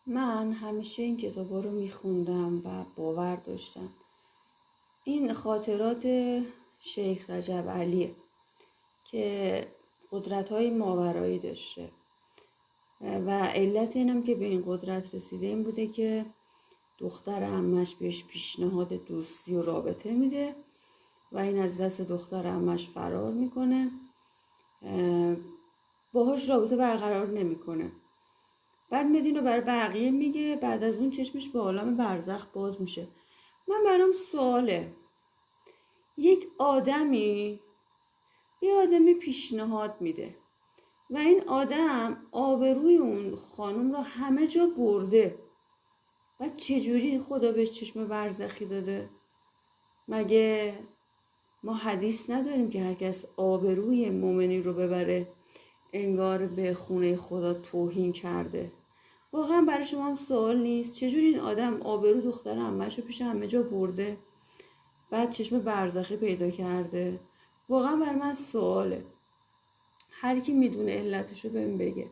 من همیشه این کتابا رو میخوندم و باور داشتم. این خاطرات شیخ رجب علیه که قدرت‌های ماورایی داشته و علت اینم که به این قدرت رسیده این بوده که دختر عمش بهش پیشنهاد دوستی و رابطه میده و این از دست دختر عمش فرار میکنه، باهاش رابطه برقرار نمیکنه. بعد میاد اینو برای بقیه میگه، بعد از اون چشمش به عالم برزخ باز میشه. من برام سواله، یک آدمی یه آدمی پیشنهاد میده و این آدم آبروی اون خانم رو همه جا برده و چجوری خدا بهش چشم برزخی داده؟ مگه ما حدیث نداریم که هر کس آبروی مؤمنی رو ببره انگار به خونه خدا توهین کرده؟ واقعا برای شما هم سوال نیست چجوری این آدم آبرو دختر عمه‌شو پیش همه جا برده بعد چشم برزخی پیدا کرده؟ واقعا برای من سواله. هر کی میدونه علتشو بهم بگه.